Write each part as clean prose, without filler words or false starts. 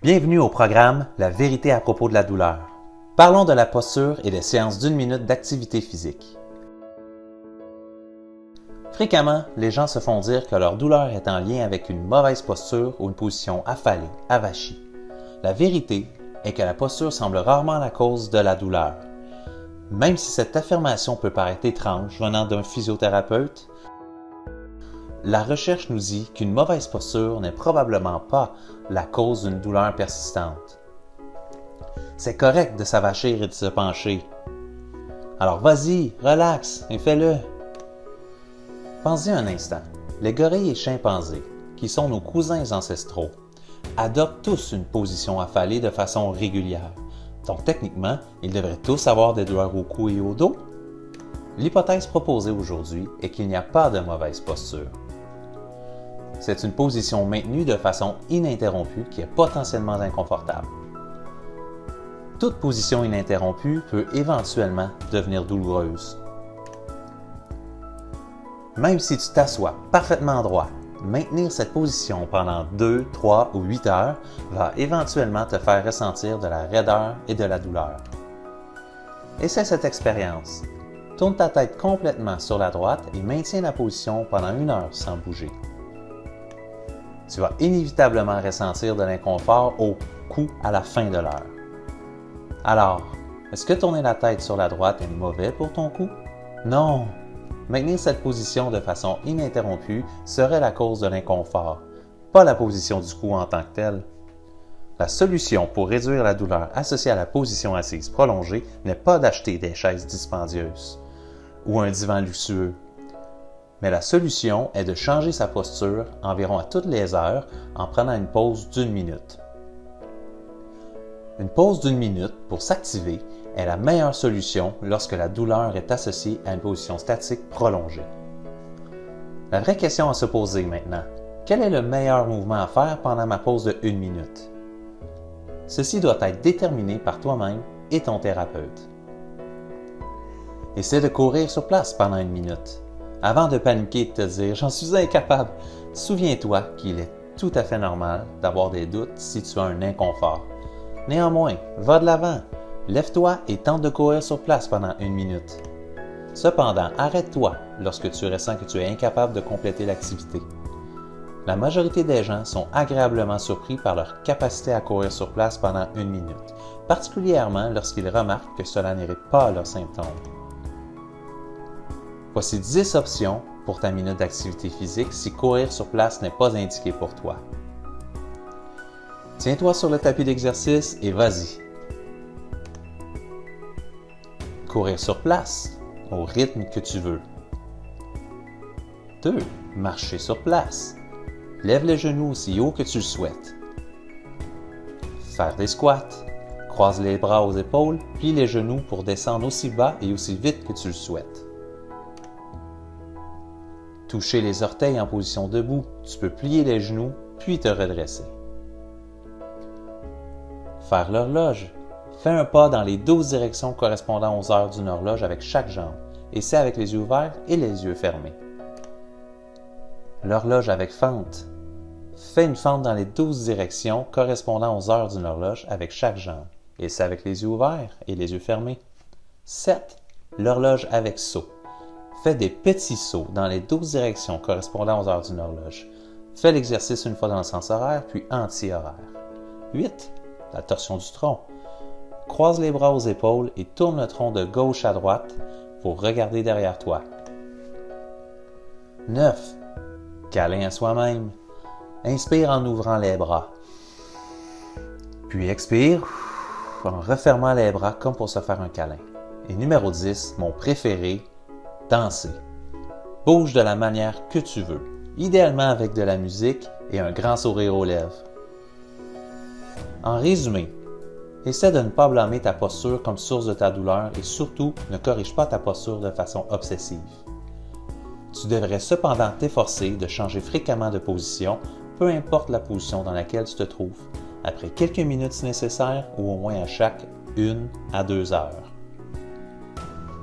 Bienvenue au programme La vérité à propos de la douleur. Parlons de la posture et des séances d'1 minute d'activité physique. Fréquemment, les gens se font dire que leur douleur est en lien avec une mauvaise posture ou une position affalée, avachie. La vérité est que la posture semble rarement la cause de la douleur. Même si cette affirmation peut paraître étrange venant d'un physiothérapeute, la recherche nous dit qu'une mauvaise posture n'est probablement pas la cause d'une douleur persistante. C'est correct de s'avachir et de se pencher. Alors vas-y, relaxe et fais-le. Pensez un instant. Les gorilles et chimpanzés, qui sont nos cousins ancestraux, adoptent tous une position affalée de façon régulière. Donc techniquement, ils devraient tous avoir des douleurs au cou et au dos. L'hypothèse proposée aujourd'hui est qu'il n'y a pas de mauvaise posture. C'est une position maintenue de façon ininterrompue qui est potentiellement inconfortable. Toute position ininterrompue peut éventuellement devenir douloureuse. Même si tu t'assois parfaitement droit, maintenir cette position pendant 2, 3 ou 8 heures va éventuellement te faire ressentir de la raideur et de la douleur. Essaie cette expérience. Tourne ta tête complètement sur la droite et maintiens la position pendant 1 heure sans bouger. Tu vas inévitablement ressentir de l'inconfort au cou à la fin de l'heure. Alors, est-ce que tourner la tête sur la droite est mauvais pour ton cou? Non! Maintenir cette position de façon ininterrompue serait la cause de l'inconfort, pas la position du cou en tant que telle. La solution pour réduire la douleur associée à la position assise prolongée n'est pas d'acheter des chaises dispendieuses ou un divan luxueux. Mais la solution est de changer sa posture environ à toutes les heures en prenant une pause d'1 minute. Une pause d'1 minute pour s'activer est la meilleure solution lorsque la douleur est associée à une position statique prolongée. La vraie question à se poser maintenant, quel est le meilleur mouvement à faire pendant ma pause de 1 minute? Ceci doit être déterminé par toi-même et ton thérapeute. Essaie de courir sur place pendant 1 minute. Avant de paniquer et de te dire « j'en suis incapable », souviens-toi qu'il est tout à fait normal d'avoir des doutes si tu as un inconfort. Néanmoins, va de l'avant, lève-toi et tente de courir sur place pendant 1 minute. Cependant, arrête-toi lorsque tu ressens que tu es incapable de compléter l'activité. La majorité des gens sont agréablement surpris par leur capacité à courir sur place pendant 1 minute, particulièrement lorsqu'ils remarquent que cela n'irrite pas leurs symptômes. Voici 10 options pour ta minute d'activité physique si courir sur place n'est pas indiqué pour toi. Tiens-toi sur le tapis d'exercice et vas-y. Courir sur place, au rythme que tu veux. 2. Marcher sur place. Lève les genoux aussi haut que tu le souhaites. Faire des squats. Croise les bras aux épaules, plie les genoux pour descendre aussi bas et aussi vite que tu le souhaites. Toucher les orteils en position debout, tu peux plier les genoux puis te redresser. Faire l'horloge. Fais un pas dans les 12 directions correspondant aux heures d'une horloge avec chaque jambe, et c'est avec les yeux ouverts et les yeux fermés. L'horloge avec fente. Fais une fente dans les 12 directions correspondant aux heures d'une horloge avec chaque jambe, et c'est avec les yeux ouverts et les yeux fermés. 7. L'horloge avec saut. Fais des petits sauts dans les 12 directions correspondant aux heures d'une horloge. Fais l'exercice une fois dans le sens horaire, puis anti-horaire. 8. La torsion du tronc. Croise les bras aux épaules et tourne le tronc de gauche à droite pour regarder derrière toi. 9. Câlin à soi-même. Inspire en ouvrant les bras. Puis expire en refermant les bras comme pour se faire un câlin. Et numéro 10, mon préféré, danser. Bouge de la manière que tu veux, idéalement avec de la musique et un grand sourire aux lèvres. En résumé, essaie de ne pas blâmer ta posture comme source de ta douleur et surtout ne corrige pas ta posture de façon obsessive. Tu devrais cependant t'efforcer de changer fréquemment de position, peu importe la position dans laquelle tu te trouves, après quelques minutes si nécessaire ou au moins à chaque 1 à 2 heures.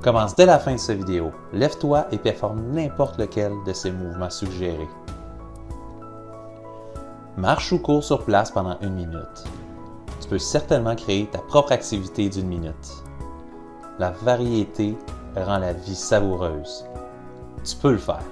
Commence dès la fin de cette vidéo. Lève-toi et performe n'importe lequel de ces mouvements suggérés. Marche ou cours sur place pendant 1 minute. peux certainement créer ta propre activité d'une minute. La variété rend la vie savoureuse. Tu peux le faire.